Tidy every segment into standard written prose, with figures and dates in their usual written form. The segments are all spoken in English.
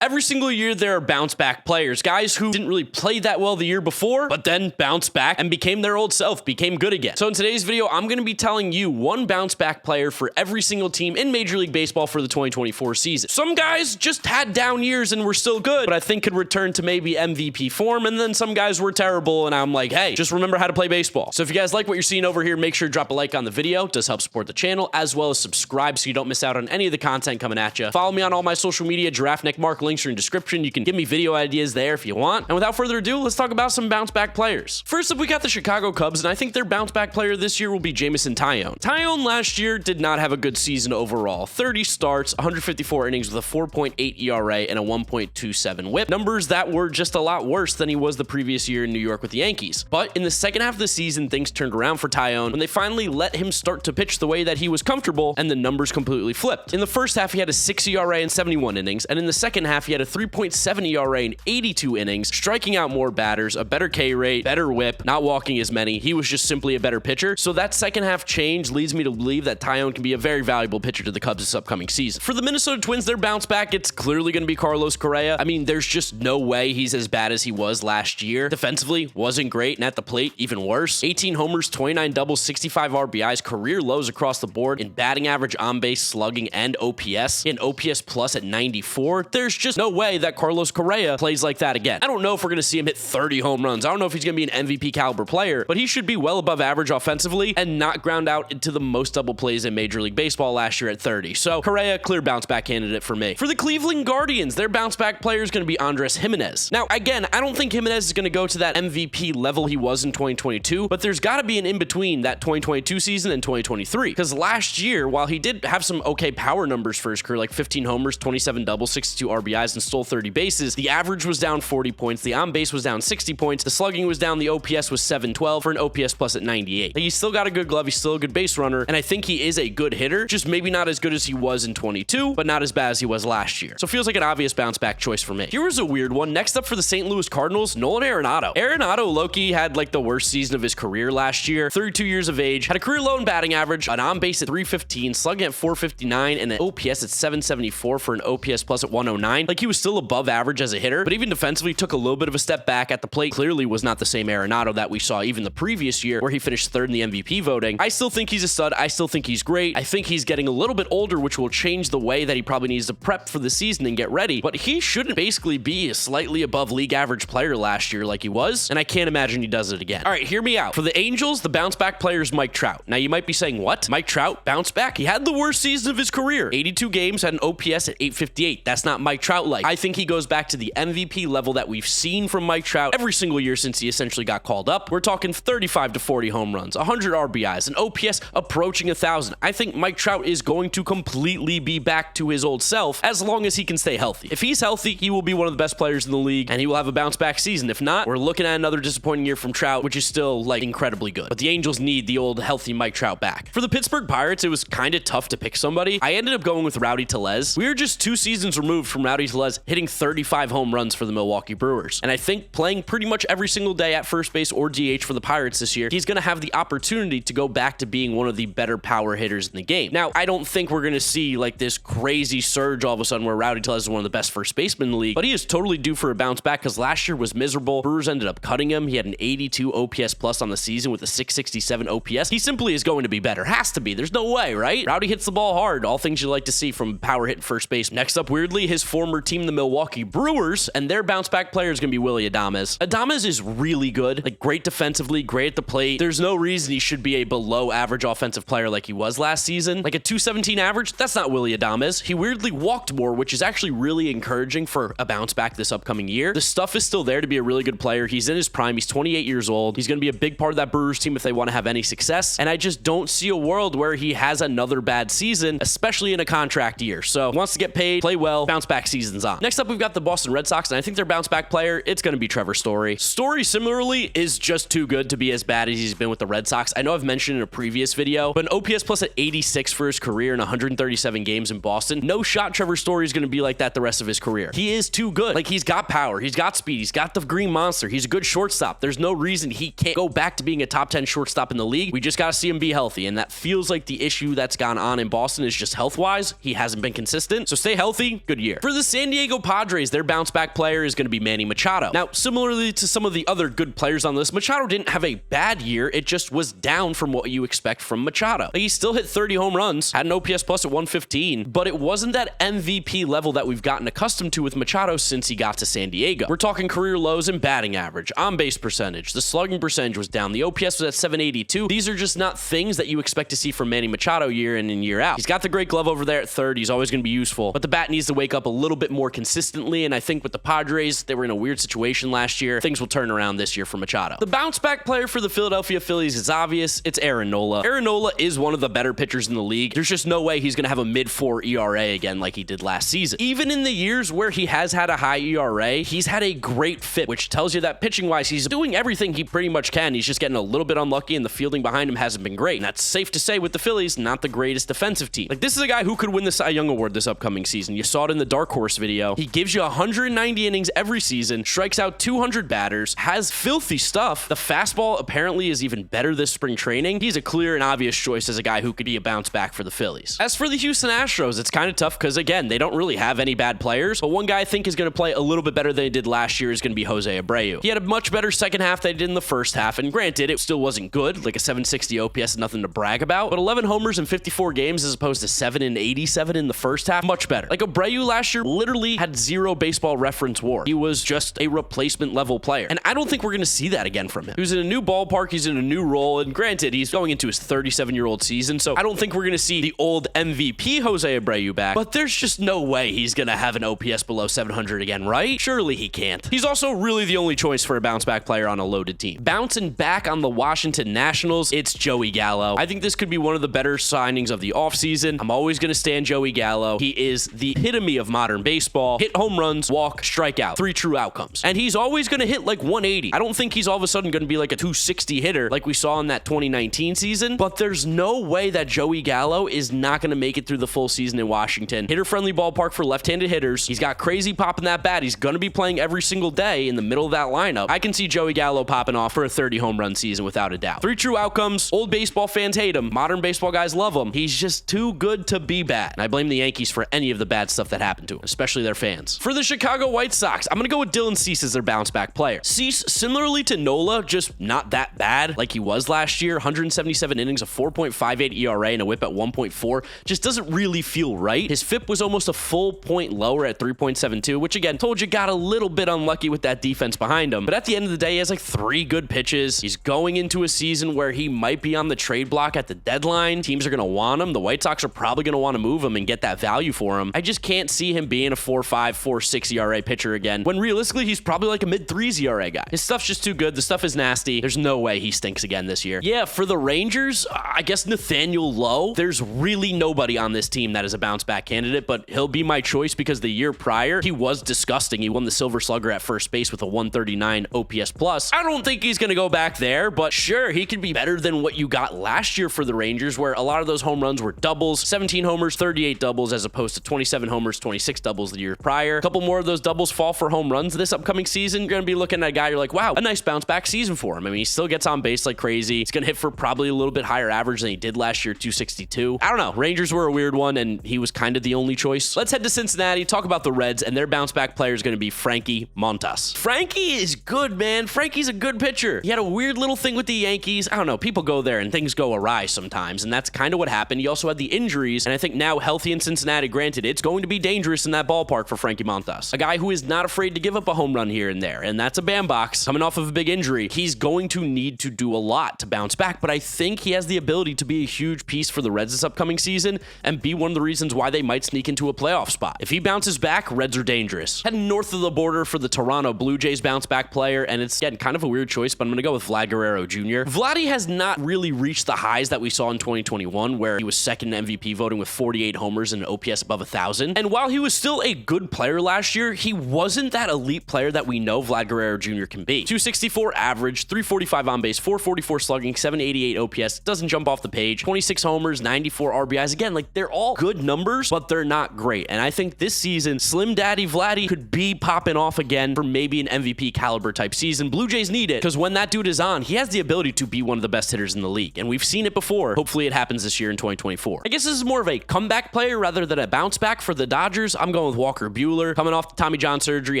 Every single year, there are bounce back players, guys who didn't really play that well the year before, but then bounced back and became their old self, became good again. So in today's video, I'm going to be telling you one bounce back player for every single team in Major League Baseball for the 2024 season. Some guys just had down years and were still good, but I think could return to maybe MVP form, and then some guys were terrible, and I'm like, hey, just remember how to play baseball. So if you guys like what you're seeing over here, make sure to drop a like on the video. It does help support the channel, as well as subscribe so you don't miss out on any of the content coming at you. Follow me on all my social media, Giraffe Neck Mark, links are in the description. You can give me video ideas there if you want. And without further ado, let's talk about some bounce back players. First up, we got the Chicago Cubs, and I think their bounce back player this year will be Jameson Taillon. Taillon last year did not have a good season overall. 30 starts, 154 innings with a 4.8 ERA and a 1.27 whip. Numbers that were just a lot worse than he was the previous year in New York with the Yankees. But in the second half of the season, things turned around for Taillon when they finally let him start to pitch the way that he was comfortable, and the numbers completely flipped. In the first half, he had a 6 ERA and 71 innings, and in the second half, he had a 3.7 ERA in 82 innings, striking out more batters, a better K rate, better whip, not walking as many. He was just simply a better pitcher. So that second half change leads me to believe that Taillon can be a very valuable pitcher to the Cubs this upcoming season. For the Minnesota Twins, their bounce back, it's clearly going to be Carlos Correa. I mean, there's just no way he's as bad as he was last year. Defensively, wasn't great, and at the plate, even worse. 18 homers, 29 doubles, 65 RBIs, career lows across the board in batting average, on base, slugging, and OPS. An OPS plus at 94. There's just no way that Carlos Correa plays like that again. I don't know if we're going to see him hit 30 home runs. I don't know if he's going to be an MVP caliber player, but he should be well above average offensively and not ground out into the most double plays in Major League Baseball last year at 30. So Correa, clear bounce back candidate for me. For the Cleveland Guardians, their bounce back player is going to be Andres Gimenez. Now, again, I don't think Gimenez is going to go to that MVP level he was in 2022, but there's got to be an in between that 2022 season and 2023. Because last year, while he did have some okay power numbers for his career, like 15 homers, 27 doubles, 62 RBIs, and stole 30 bases, the average was down 40 points, the on-base was down 60 points, the slugging was down, the OPS was 712 for an OPS plus at 98. Like, he's still got a good glove, he's still a good base runner, and I think he is a good hitter, just maybe not as good as he was in 22, but not as bad as he was last year. So feels like an obvious bounce back choice for me. Here was a weird one. Next up for the St. Louis Cardinals, Nolan Arenado. Arenado, low-key, had like the worst season of his career last year, 32 years of age, had a career low in batting average, an on-base at 315, slugging at 459, and an OPS at 774 for an OPS plus at 109. Like, he was still above average as a hitter, but even defensively took a little bit of a step back at the plate. Clearly was not the same Arenado that we saw even the previous year where he finished third in the MVP voting. I still think he's a stud. I still think he's great. I think he's getting a little bit older, which will change the way that he probably needs to prep for the season and get ready, but he shouldn't basically be a slightly above league average player last year like he was, and I can't imagine he does it again. All right, hear me out. For the Angels, the bounce back player is Mike Trout. Now, you might be saying, what? Mike Trout bounced back? He had the worst season of his career. 82 games, had an OPS at 858. That's not Mike Trout-like. I think he goes back to the MVP level that we've seen from Mike Trout every single year since he essentially got called up. We're talking 35 to 40 home runs, 100 RBIs, an OPS approaching 1,000. I think Mike Trout is going to completely be back to his old self as long as he can stay healthy. If he's healthy, he will be one of the best players in the league, and he will have a bounce back season. If not, we're looking at another disappointing year from Trout, which is still like incredibly good. But the Angels need the old healthy Mike Trout back. For the Pittsburgh Pirates, it was kind of tough to pick somebody. I ended up going with Rowdy Tellez. We were just 2 seasons removed from Rowdy Tellez hitting 35 home runs for the Milwaukee Brewers. And I think playing pretty much every single day at first base or DH for the Pirates this year, he's going to have the opportunity to go back to being one of the better power hitters in the game. Now, I don't think we're going to see like this crazy surge all of a sudden where Rowdy Tellez is one of the best first basemen in the league, but he is totally due for a bounce back because last year was miserable. Brewers ended up cutting him. He had an 82 OPS plus on the season with a 667 OPS. He simply is going to be better. Has to be. There's no way, right? Rowdy hits the ball hard. All things you like to see from power hitting first base. Next up, weirdly, his former team, the Milwaukee Brewers, and their bounce back player is going to be Willy Adames. Adames is really good, like great defensively, great at the plate. There's no reason he should be a below average offensive player like he was last season. Like a 217 average, that's not Willy Adames. He weirdly walked more, which is actually really encouraging for a bounce back this upcoming year. The stuff is still there to be a really good player. He's in his prime. He's 28 years old. He's going to be a big part of that Brewers team if they want to have any success. And I just don't see a world where he has another bad season, especially in a contract year. So wants to get paid, play well, bounce back season's on. Next up, we've got the Boston Red Sox, and I think their bounce back player, it's going to be Trevor Story. Story similarly is just too good to be as bad as he's been with the Red Sox. I know I've mentioned in a previous video, but an OPS plus at 86 for his career in 137 games in Boston. No shot Trevor Story is going to be like that the rest of his career. He is too good. Like, he's got power, he's got speed, he's got the green monster, he's a good shortstop. There's no reason he can't go back to being a top 10 shortstop in the league. We just got to see him be healthy, and that feels like the issue that's gone on in Boston is just health-wise. He hasn't been consistent, so stay healthy, good year. For the San Diego Padres, their bounce back player is going to be Manny Machado. Now, similarly to some of the other good players on this, Machado didn't have a bad year. It just was down from what you expect from Machado. Like, he still hit 30 home runs, had an OPS plus at 115, but it wasn't that MVP level that we've gotten accustomed to with Machado since he got to San Diego. We're talking career lows in batting average, on-base percentage, the slugging percentage was down, the OPS was at 782. These are just not things that you expect to see from Manny Machado year in and year out. He's got the great glove over there at third. He's always going to be useful, but the bat needs to wake up a little bit more consistently, and I think with the Padres, they were in a weird situation last year. Things will turn around this year for Machado. The bounce back player for the Philadelphia Phillies is obvious. It's Aaron Nola. Aaron Nola is one of the better pitchers in the league. There's just no way he's going to have a mid-4 ERA again like he did last season. Even in the years where he has had a high ERA, he's had a great fit, which tells you that pitching-wise, he's doing everything he pretty much can. He's just getting a little bit unlucky, and the fielding behind him hasn't been great. And that's safe to say with the Phillies, not the greatest defensive team. Like, this is a guy who could win the Cy Young Award this upcoming season. You saw it in the Dark Horse video. He gives you 190 innings every season, strikes out 200 batters, has filthy stuff. The fastball apparently is even better this spring training. He's a clear and obvious choice as a guy who could be a bounce back for the Phillies. As for the Houston Astros, it's kind of tough because, again, they don't really have any bad players, but one guy I think is going to play a little bit better than he did last year is going to be Jose Abreu. He had a much better second half than he did in the first half, and granted, it still wasn't good, like a 760 OPS, nothing to brag about, but 11 homers in 54 games as opposed to 7 and 87 in the first half, much better. Like, Abreu last year literally had zero Baseball Reference WAR. He was just a replacement level player, and I don't think we're going to see that again from him. He was in a new ballpark, he's in a new role, and granted, he's going into his 37-year-old season, so I don't think we're going to see the old MVP Jose Abreu back, but there's just no way he's going to have an OPS below 700 again, right? Surely he can't. He's also really the only choice for a bounce back player on a loaded team. Bouncing back on the Washington Nationals, it's Joey Gallo. I think this could be one of the better signings of the offseason. I'm always going to stand Joey Gallo. He is the epitome of modern baseball. Hit home runs, walk, strike out. 3 true outcomes. And he's always going to hit like 180. I don't think he's all of a sudden going to be like a 260 hitter like we saw in that 2019 season, but there's no way that Joey Gallo is not going to make it through the full season in Washington. Hitter-friendly ballpark for left-handed hitters. He's got crazy pop in that bat. He's going to be playing every single day in the middle of that lineup. I can see Joey Gallo popping off for a 30 home run season without a doubt. 3 true outcomes. Old baseball fans hate him. Modern baseball guys love him. He's just too good to be bad. And I blame the Yankees for any of the bad stuff that happened to him, especially their fans. For the Chicago White Sox, I'm going to go with Dylan Cease as their bounce back player. Cease, similarly to Nola, just not that bad like he was last year. 177 innings, a 4.58 ERA, and a whip at 1.4. Just doesn't really feel right. His FIP was almost a full point lower at 3.72, which again, told you got a little bit unlucky with that defense behind him. But at the end of the day, he has like 3 good pitches. He's going into a season where he might be on the trade block at the deadline. Teams are going to want him. The White Sox are probably going to want to move him and get that value for him. I just can't see him being a 4.5, 4.6 ERA pitcher again, when realistically, he's probably like a mid-3s ERA guy. His stuff's just too good. The stuff is nasty. There's no way he stinks again this year. Yeah, for the Rangers, I guess Nathaniel Lowe. There's really nobody on this team that is a bounce back candidate, but he'll be my choice because the year prior, he was disgusting. He won the Silver Slugger at first base with a 139 OPS plus. I don't think he's going to go back there, but sure, he could be better than what you got last year for the Rangers, where a lot of those home runs were doubles, 17 homers, 38 doubles, as opposed to 27 homers, 26 doubles the year prior. A couple more of those doubles fall for home runs this upcoming season. You're going to be looking at a guy, you're like, wow, a nice bounce back season for him. I mean, he still gets on base like crazy. He's going to hit for probably a little bit higher average than he did last year, 262. I don't know. Rangers were a weird one, and he was kind of the only choice. Let's head to Cincinnati, talk about the Reds, and their bounce back player is going to be Frankie Montas. Frankie is good, man. Frankie's a good pitcher. He had a weird little thing with the Yankees. I don't know. People go there and things go awry sometimes, and that's kind of what happened. He also had the injuries, and I think now healthy in Cincinnati, granted, it's going to be dangerous in that ballpark for Frankie Montas. A guy who is not afraid to give up a home run here and there, and that's a bandbox. Coming off of a big injury, he's going to need to do a lot to bounce back, but I think he has the ability to be a huge piece for the Reds this upcoming season and be one of the reasons why they might sneak into a playoff spot. If he bounces back, Reds are dangerous. Heading north of the border for the Toronto Blue Jays bounce back player, and it's, again, kind of a weird choice, but I'm going to go with Vlad Guerrero Jr. Vladdy has not really reached the highs that we saw in 2021, where he was second in MVP voting with 48 homers and an OPS above 1,000. And while he was still a good player last year, he wasn't that elite player that we know Vlad Guerrero Jr. can be. 264 average, 345 on base, 444 slugging, 788 OPS. Doesn't jump off the page. 26 homers, 94 RBIs. Again, like, they're all good numbers, but they're not great. And I think this season, Slim Daddy Vladdy could be popping off again for maybe an MVP caliber type season. Blue Jays need it, because when that dude is on, he has the ability to be one of the best hitters in the league. And we've seen it before. Hopefully it happens this year in 2024. I guess this is more of a comeback player rather than a bounce back for the Dodgers. I'm going going with Walker Buehler. Coming off the Tommy John surgery,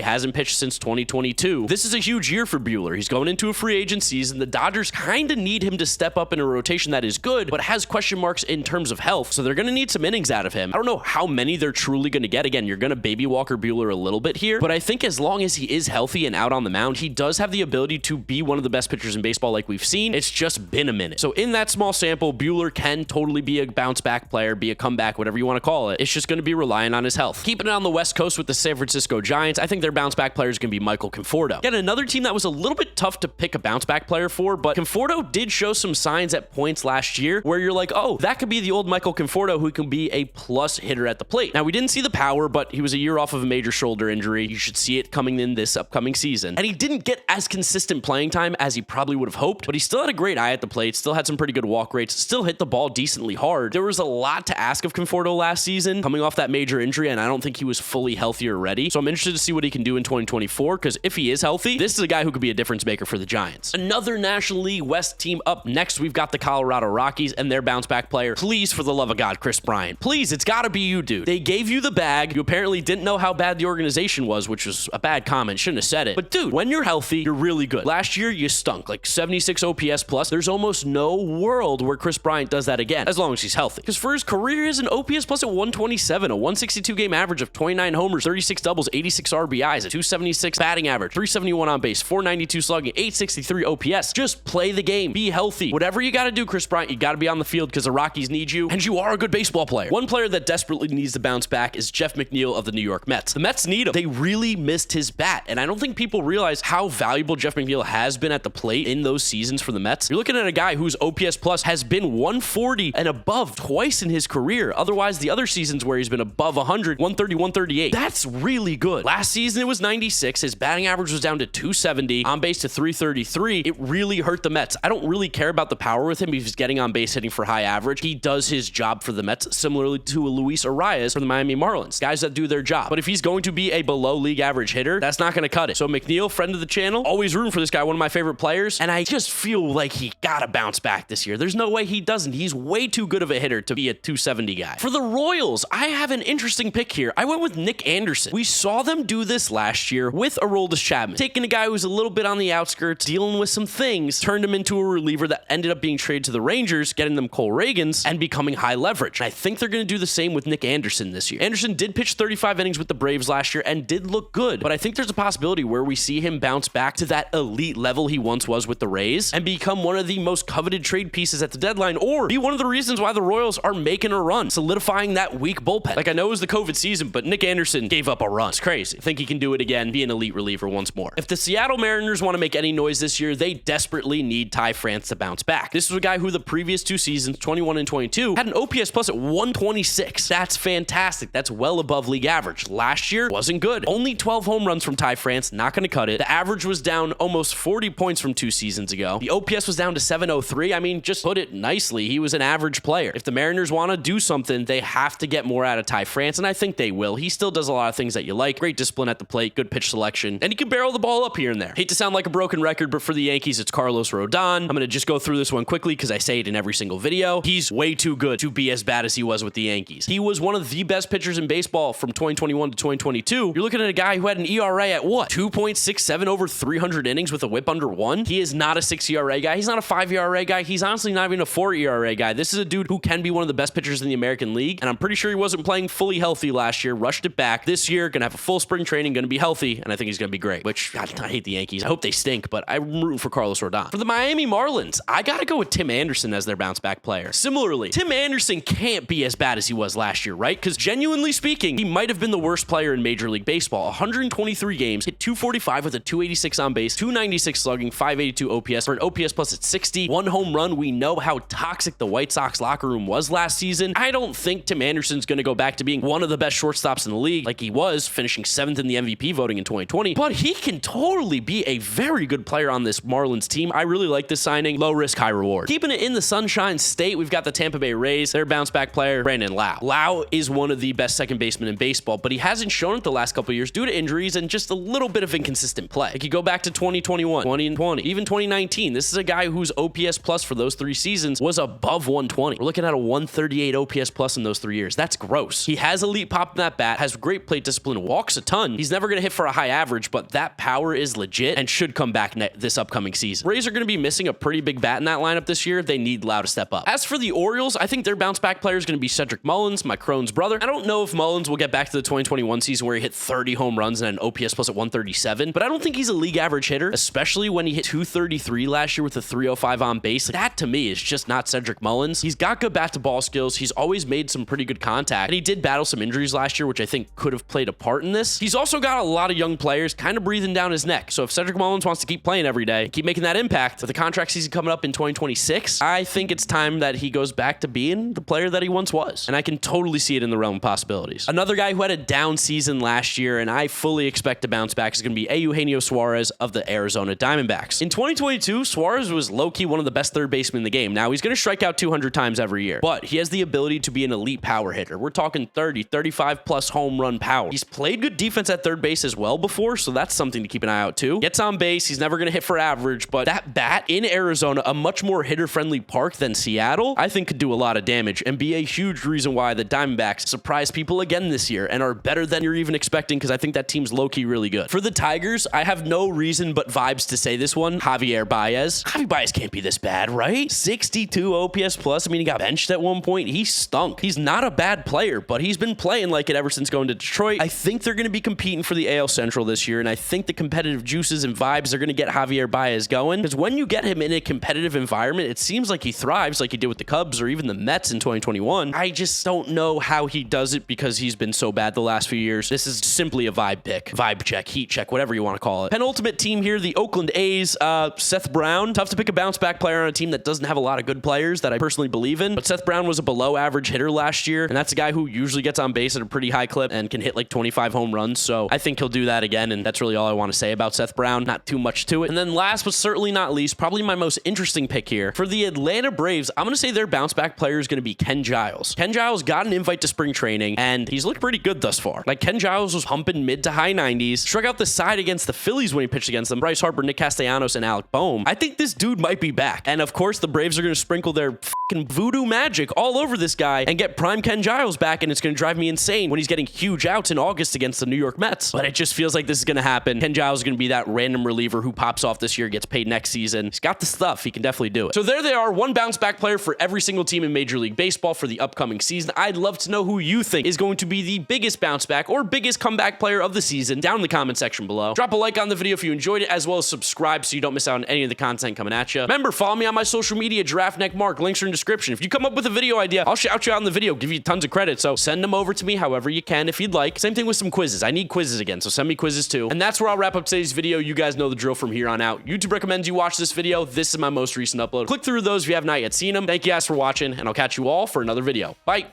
hasn't pitched since 2022. This is a huge year for Buehler. He's going into a free agent season. The Dodgers kind of need him to step up in a rotation that is good, but has question marks in terms of health, so they're going to need some innings out of him. I don't know how many they're truly going to get. Again, you're going to baby Walker Buehler a little bit here, but I think as long as he is healthy and out on the mound, he does have the ability to be one of the best pitchers in baseball like we've seen. It's just been a minute. So in that small sample, Buehler can totally be a bounce back player, be a comeback, whatever you want to call it. It's just going to be relying on his health. Keeping it on the West Coast with the San Francisco Giants, I think their bounce back player is going to be Michael Conforto. Again, another team that was a little bit tough to pick a bounce back player for, but Conforto did show some signs at points last year where you're like, oh, that could be the old Michael Conforto who can be a plus hitter at the plate. Now, we didn't see the power, but he was a year off of a major shoulder injury. You should see it coming in this upcoming season. And he didn't get as consistent playing time as he probably would have hoped, but he still had a great eye at the plate, still had some pretty good walk rates, still hit the ball decently hard. There was a lot to ask of Conforto last season, coming off that major injury, and I don't think he was fully healthy or ready. So I'm interested to see what he can do in 2024, because if he is healthy, this is a guy who could be a difference maker for the Giants. Another National League West team up next, we've got the Colorado Rockies and their bounce back player. Please, for the love of God, Chris Bryant. Please, it's gotta be you, dude. They gave you the bag. You apparently didn't know how bad the organization was, which was a bad comment. Shouldn't have said it. But dude, when you're healthy, you're really good. Last year, you stunk. Like 76 OPS plus. There's almost no world where Chris Bryant does that again, as long as he's healthy. Because for his career, he has an OPS plus at 127, a 162 game average of 29 homers, 36 doubles, 86 RBIs, a 276 batting average, 371 on base, 492 slugging, 863 OPS. Just play the game. Be healthy. Whatever you got to do, Chris Bryant, you got to be on the field because the Rockies need you, and you are a good baseball player. One player that desperately needs to bounce back is Jeff McNeil of the New York Mets. The Mets need him. They really missed his bat, and I don't think people realize how valuable Jeff McNeil has been at the plate in those seasons for the Mets. You're looking at a guy whose OPS plus has been 140 and above twice in his career. Otherwise, the other seasons where he's been above 100, 130, 138, that's really good. Last season, it was 96. His batting average was down to 270, on base to 333. It really hurt the Mets. I don't really care about the power with him if he's getting on base hitting for high average. He does his job for the Mets, similarly to a Luis Arias for the Miami Marlins. Guys that do their job. But if he's going to be a below league average hitter, that's not going to cut it. So McNeil, friend of the channel, always rooting for this guy, one of my favorite players, and I just feel like he gotta bounce back this year. There's no way he doesn't. He's way too good of a hitter to be a 270 guy. For the Royals, I have an interesting pick here. I went with Nick Anderson. We saw them do this last year with Aroldis Chapman, taking a guy who's a little bit on the outskirts, dealing with some things, turned him into a reliever that ended up being traded to the Rangers, getting them Cole Reagans, and becoming high leverage. And I think they're going to do the same with Nick Anderson this year. Anderson did pitch 35 innings with the Braves last year and did look good, but I think there's a possibility where we see him bounce back to that elite level he once was with the Rays and become one of the most coveted trade pieces at the deadline, or be one of the reasons why the Royals are making a run, solidifying that weak bullpen. Like, I know it was the COVID season, but Nick Anderson gave up a run. It's crazy. I think he can do it again, be an elite reliever once more. If the Seattle Mariners want to make any noise this year, they desperately need Ty France to bounce back. This was a guy who the previous two seasons, 21 and 22, had an OPS plus at 126. That's fantastic. That's well above league average. Last year wasn't good. Only 12 home runs from Ty France, not going to cut it. The average was down almost 40 points from 2 seasons ago. The OPS was down to 703. I mean, just put it nicely, he was an average player. If the Mariners want to do something, they have to get more out of Ty France, and I think they will. He still does a lot of things that you like. Great discipline at the plate, good pitch selection, and he can barrel the ball up here and there. Hate to sound like a broken record, but for the Yankees, it's Carlos Rodon. I'm going to just go through this one quickly because I say it in every single video. He's way too good to be as bad as he was with the Yankees. He was one of the best pitchers in baseball from 2021 to 2022. You're looking at a guy who had an ERA at what? 2.67 over 300 innings with a whip under 1. He is not a 6 ERA guy. He's not a 5 ERA guy. He's honestly not even a 4 ERA guy. This is a dude who can be one of the best pitchers in the American League, and I'm pretty sure he wasn't playing fully healthy last year, rushed it back. This year, gonna have a full spring training, gonna be healthy, and I think he's gonna be great, which, God, I hate the Yankees. I hope they stink, but I'm rooting for Carlos Rodon. For the Miami Marlins, I gotta go with Tim Anderson as their bounce back player. Similarly, Tim Anderson can't be as bad as he was last year, right? Because genuinely speaking, he might have been the worst player in Major League Baseball. 123 games, hit 245 with a 286 on base, 296 slugging, 582 OPS for an OPS plus at 60. 1 home run. We know how toxic the White Sox locker room was last season. I don't think Tim Anderson's going to go back to being one of the best shortstops in the league like he was, finishing 7th in the MVP voting in 2020, but he can totally be a very good player on this Marlins team. I really like this signing. Low risk, high reward. Keeping it in the Sunshine State, we've got the Tampa Bay Rays. Their bounce back player, Brandon Lau. Lau is one of the best second basemen in baseball, but he hasn't shown it the last couple of years due to injuries and just a little bit of inconsistent play. Like, you go back to 2021, 20 and 20, even 2019. This is a guy whose OPS plus for those 3 seasons was above 120. We're looking at a 138 OPS plus in those 3 years. That's gross. He has elite pop in that bat, has great plate discipline, walks a ton. He's never going to hit for a high average, but that power is legit and should come back this upcoming season. Rays are going to be missing a pretty big bat in that lineup this year. They need Lau to step up. As for the Orioles, I think their bounce back player is going to be Cedric Mullins, my Crone's brother. I don't know if Mullins will get back to the 2021 season where he hit 30 home runs and an OPS plus at 137, but I don't think he's a league average hitter, especially when he hit 233 last year with a 305 on base. That to me is just not Cedric Mullins. He's got good bat to ball skills. He's always made some pretty good contact, and he did battle some injuries last year, which I think could have played a part in this. He's also got a lot of young players kind of breathing down his neck. So if Cedric Mullins wants to keep playing every day, keep making that impact with the contract season coming up in 2026, I think it's time that he goes back to being the player that he once was. And I can totally see it in the realm of possibilities. Another guy who had a down season last year, and I fully expect to bounce back, is going to be Eugenio Suarez of the Arizona Diamondbacks. In 2022, Suarez was low-key one of the best third basemen in the game. Now, he's going to strike out 200 times every year, but he has the ability to be an elite power hitter. We're talking 30, 35 plus home run power. He's played good defense at third base as well before, so that's something to keep an eye out too. Gets on base, he's never going to hit for average, but that bat in Arizona, a much more hitter-friendly park than Seattle, I think could do a lot of damage and be a huge reason why the Diamondbacks surprise people again this year and are better than you're even expecting, because I think that team's low-key really good. For the Tigers, I have no reason but vibes to say this one, Javier Baez. Javi Baez can't be this bad, right? 62 OPS plus. I mean, he got benched at one point. He stunk. He's not a bad player, but he's been playing like it ever since going to Detroit. I think they're going to be competing for the AL Central this year, and I think the competitive juices and vibes are going to get Javier Baez going, because when you get him in a competitive environment, it seems like he thrives like he did with the Cubs or even the Mets in 2021. I just don't know how he does it because he's been so bad the last few years. This is simply a vibe pick, vibe check, heat check, whatever you want to call it. Penultimate team here, the Oakland A's. Seth Brown. Tough to pick a bounce back player on a team that doesn't have a lot of good players that I personally believe in, but Seth Brown was a below average hitter last year, and that's a guy who usually gets on base at a pretty high clip and can hit like 25 home runs, so I think he'll do that again, and that's really all I want to say about Seth Brown. Not too much to it. And then last but certainly not least, probably my most interesting pick here, for the Atlanta Braves, I'm going to say their bounce back player is going to be Ken Giles. Ken Giles got an invite to spring training, and he's looked pretty good thus far. Like, Ken Giles was humping mid to high 90s, struck out the side against the Phillies when he pitched against them, Bryce Harper, Nick Castellanos, and Alec Boehm. I think this dude might be back. And of course, the Braves are going to sprinkle their fucking voodoo magic all over this guy and get prime Ken Giles back, and it's going to drive me insane when he's getting huge outs in August against the New York Mets. But it just feels like this is going to happen. Ken Giles is going to be that random reliever who pops off this year, gets paid next season. He's got the stuff. He can definitely do it. So there they are, one bounce back player for every single team in Major League Baseball for the upcoming season. I'd love to know who you think is going to be the biggest bounce back or biggest comeback player of the season down in the comment section below. Drop a like on the video if you enjoyed it, as well as subscribe so you don't miss out on any of the content coming at you. Remember, follow me on my social media, Giraffe Neck Mark. Links are in the description. If you come up with a video idea, I'll shout you out in the video, give you tons of credit. So send them over to me however you can if you'd like. Same thing with some quizzes. I need quizzes again, so send me quizzes too. And that's where I'll wrap up today's video. You guys know the drill from here on out. YouTube recommends you watch this video. This is my most recent upload. Click through those if you have not yet seen them. Thank you guys for watching, and I'll catch you all for another video. Bye.